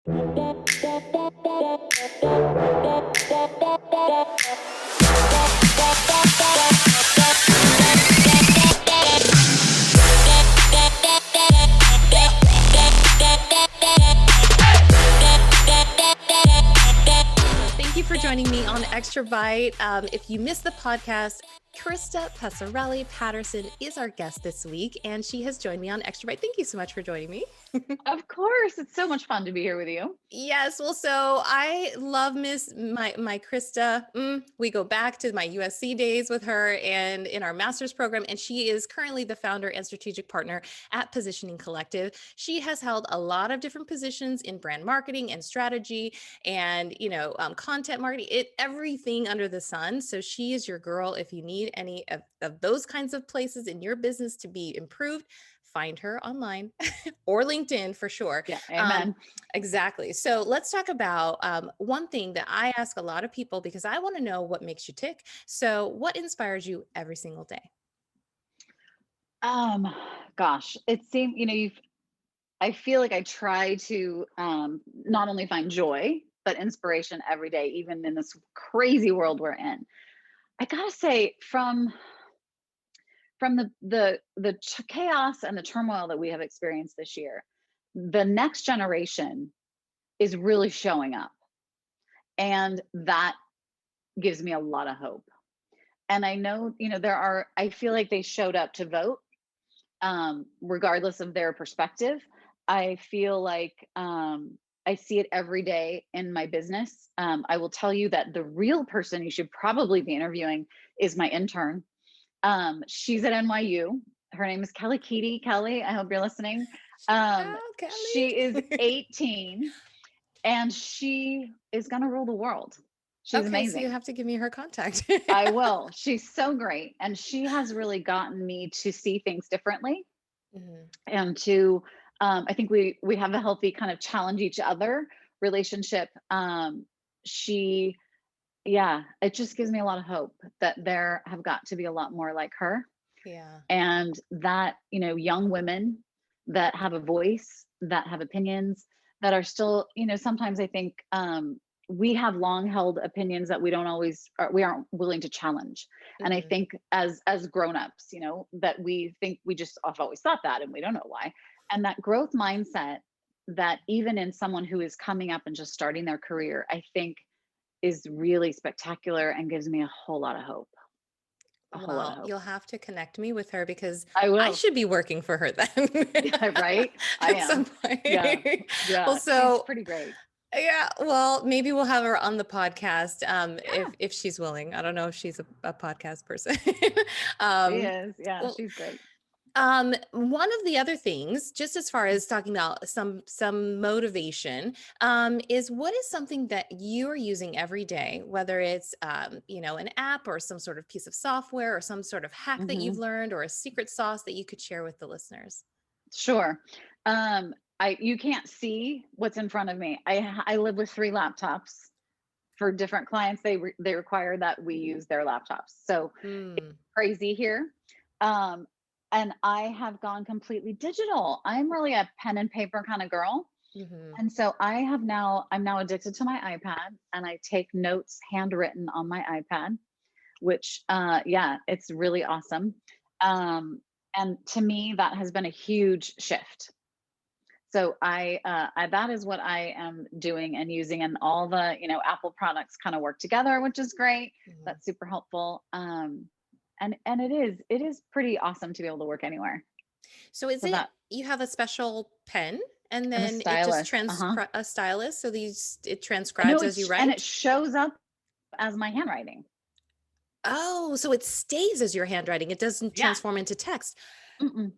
Thank you for joining me on Extrabyte. If you missed the podcast, Krista Passarelli Patterson is our guest this week, and she has joined me on Extrabyte. Thank you so much for joining me. Of course. It's so much fun to be here with you. Yes, well, so I love my Krista. We go back to my USC days with her and in our master's program, and she is currently the founder and strategic partner at Positioning Collective. She has held a lot of different positions in brand marketing and strategy and, content marketing, everything under the sun. So she is your girl. If you need any of those kinds of places in your business to be improved, find her online or LinkedIn for sure. Yeah, amen. Exactly. So let's talk about one thing that I ask a lot of people because I want to know what makes you tick. So what inspires you every single day? Gosh, it seemed, I feel like I try to not only find joy, but inspiration every day, even in this crazy world we're in. I gotta say, from the chaos and the turmoil that we have experienced this year, the next generation is really showing up, and that gives me a lot of hope. And I know, I feel like they showed up to vote, regardless of their perspective. I feel like I see it every day in my business. I will tell you that the real person you should probably be interviewing is my intern. She's at NYU. Her name is Kelly Keaty. Kelly, I hope you're listening. Kelly. She is 18 and she is going to rule the world. She's amazing. So you have to give me her contact. I will. She's so great. And she has really gotten me to see things differently. Mm-hmm. And to, I think we have a healthy kind of challenge each other relationship. It just gives me a lot of hope that there have got to be a lot more like her. Yeah. And that, young women that have a voice, that have opinions, that are still, sometimes I think we have long held opinions that we aren't willing to challenge. Mm-hmm. And I think as grownups, that we think we just have always thought that and we don't know why. And that growth mindset that even in someone who is coming up and just starting their career, I think is really spectacular and gives me a whole lot of hope. You'll have to connect me with her because I should be working for her then. Right? I am. Some point. Yeah. Well, so she's pretty great. Yeah. Well, maybe we'll have her on the podcast if she's willing. I don't know if she's a podcast person. She is. Yeah, well, she's great. One of the other things, just as far as talking about some motivation, is what is something that you are using every day, whether it's, an app or some sort of piece of software or some sort of hack that you've learned or a secret sauce that you could share with the listeners? Sure. You can't see what's in front of me. I live with 3 laptops. For different clients, they require that we use their laptops. So it's crazy here. And I have gone completely digital. I'm really a pen and paper kind of girl. Mm-hmm. And so I'm now addicted to my iPad, and I take notes handwritten on my iPad, which, it's really awesome. And to me, that has been a huge shift. So that is what I am doing and using, and all the, Apple products kind of work together, which is great. Mm-hmm. That's super helpful. And it is pretty awesome to be able to work anywhere. So you have a special pen and then it just a stylus. So it transcribes as you write, and it shows up as my handwriting. Oh, so it stays as your handwriting. It doesn't transform into text. Mm-mm.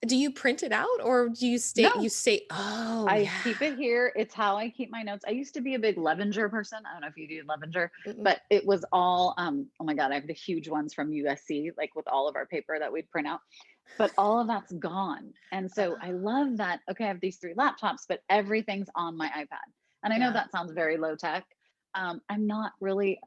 Do you print it out or do you stay? No. You say, I keep it here. It's how I keep my notes. I used to be a big Levenger person. I don't know if you do Levenger, but it was all, oh my God, I have the huge ones from USC, like with all of our paper that we'd print out, but all of that's gone. And so I love that. Okay, I have these 3 laptops, but everything's on my iPad. And I know that sounds very low tech. I'm not really,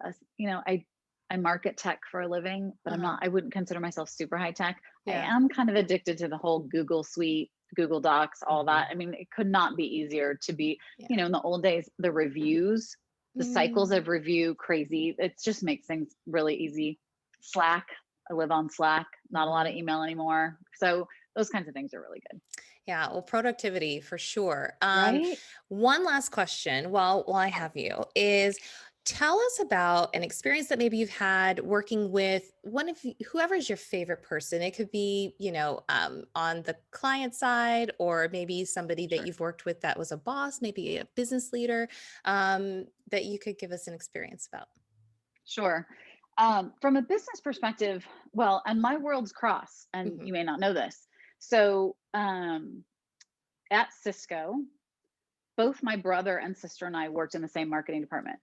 I market tech for a living, but I wouldn't consider myself super high tech. Yeah. I am kind of addicted to the whole Google suite, Google Docs, all Mhm. that. I mean, it could not be easier to be, Yeah. in the old days, the reviews, the cycles Mm. of review, crazy. It just makes things really easy. Slack, I live on Slack, not a lot of Mhm. email anymore. So those kinds of things are really good. Yeah, well, productivity for sure. Right? One last question while I have you is tell us about an experience that maybe you've had working with whoever's your favorite person. It could be, on the client side, or maybe somebody that Sure. you've worked with that was a boss, maybe a business leader, that you could give us an experience about. Sure. From a business perspective, well, and my worlds cross, and Hmm. you may not know this. So at Cisco, both my brother and sister and I worked in the same marketing department.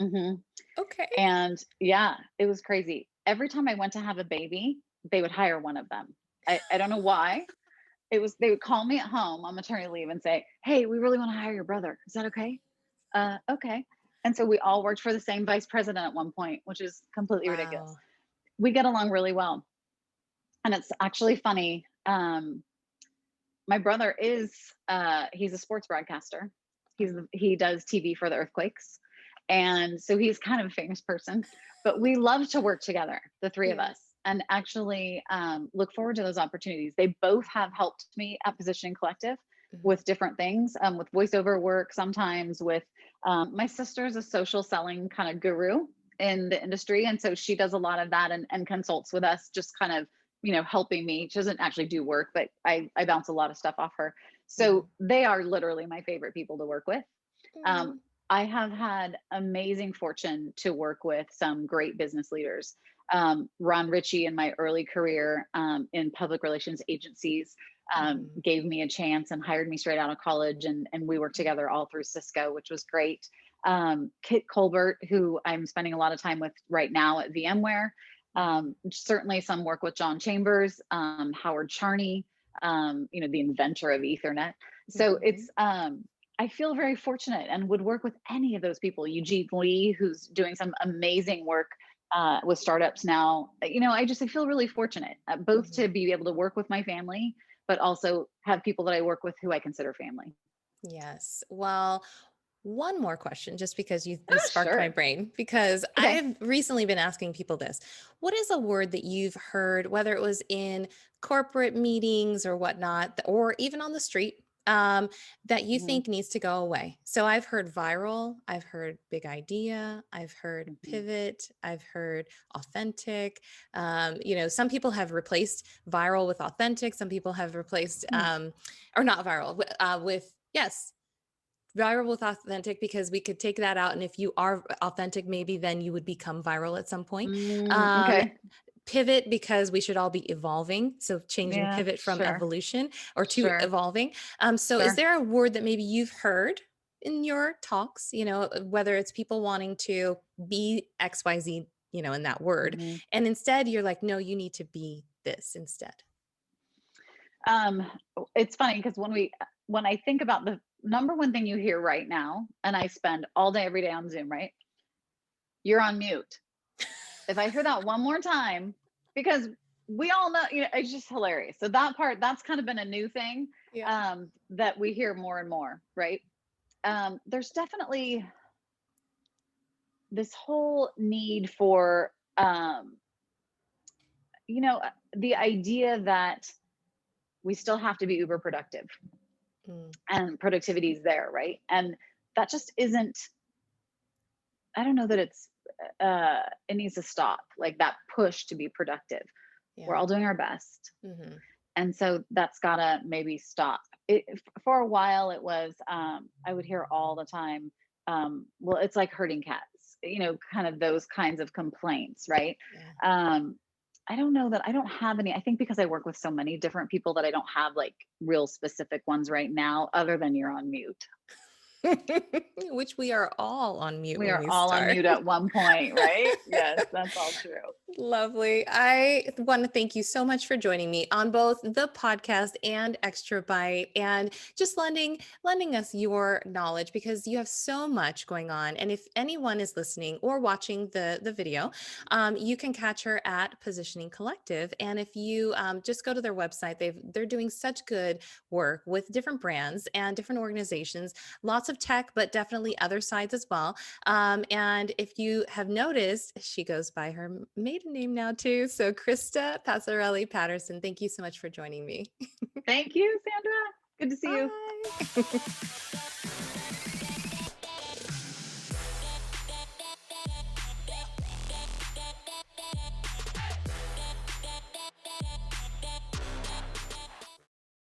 hmm Okay. And yeah, it was crazy. Every time I went to have a baby, they would hire one of them. I don't know why. They would call me at home on maternity leave and say, "Hey, we really want to hire your brother. Is that okay?" Okay. And so we all worked for the same vice president at one point, which is completely ridiculous. Wow. We get along really well. And it's actually funny. My brother is he's a sports broadcaster. Oh. He does TV for the Earthquakes. And so he's kind of a famous person, but we love to work together, the three of Yeah. us, and actually look forward to those opportunities. They both have helped me at Positioning Collective Mhm. with different things, with voiceover work, sometimes with my sister's a social selling kind of guru in the industry. And so she does a lot of that and consults with us, just kind of, helping me. She doesn't actually do work, but I bounce a lot of stuff off her. So Mhm. they are literally my favorite people to work with. Um, Mm. I have had amazing fortune to work with some great business leaders. Ron Ritchie in my early career in public relations agencies Mhm. gave me a chance and hired me straight out of college, and we worked Mhm. together all through Cisco, which was great. Kit Colbert, who I'm spending a lot of time with right now at VMware. Mhm. Certainly some work with John Chambers, Howard Charney, the inventor of Ethernet. So Mhm. I feel very fortunate and would work with any of those people. Eugene Lee, who's doing some amazing work with startups now. I feel really fortunate, both to Mhm. be able to work with my family, but also have people that I work with who I consider family. Yes. Well, one more question, just because you Oh, sparked my sure. brain, because Okay. I've recently been asking people this. What is a word that you've heard, whether it was in corporate meetings or whatnot, or even on the street, that you hmm think needs to go away? So I've heard viral, I've heard big idea, I've heard hmm pivot, I've heard authentic. Some people have replaced viral with authentic. Some people have replaced, or not viral, with, yes, viral with authentic, because we could take that out, and if you are authentic, maybe then you would become viral at some point. um Okay. Pivot, because we should all be evolving, so changing, Yeah. pivot from Sure. evolution or to Sure. evolving. So is Sure. there a word that maybe you've heard in your talks, whether it's people wanting to be XYZ, in that word, hmm and instead you're like, no, you need to be this instead? Um, it's funny because when I think about the number one thing you hear right now, and I spend all day every day on Zoom, right? You're on mute. If I hear that one more time, because we all know, it's just hilarious. So that part, that's kind of been a new thing Yeah. that we hear more and more, right? There's definitely this whole need for, the idea that we still have to be uber productive Mm. and productivity is there, right? And that just isn't, I don't know that it needs to stop, like that push to be productive. We're Yeah. all doing our best. Hmm. And so that's gotta maybe stop. For a while, it was, I would hear all the time, well, it's like herding cats, kind of those kinds of complaints, right? Yeah. Um, I don't know that I don't have any. I think because I work with so many different people that I don't have like real specific ones right now, other than you're on mute. Which we are all on mute We when are we all on start. mute at one point, right? Yes, that's all true. Lovely. I want to thank you so much for joining me on both the podcast and Extrabyte, and just lending us your knowledge, because you have so much going on. And if anyone is listening or watching the video, you can catch her at Positioning Collective. And if you just go to their website, they're doing such good work with different brands and different organizations, lots of tech, but definitely other sides as well. And if you have noticed, she goes by her maiden name now too. So Krista Passarelli Patterson, thank you so much for joining me. Thank you, Sandra. Good to see you. Bye.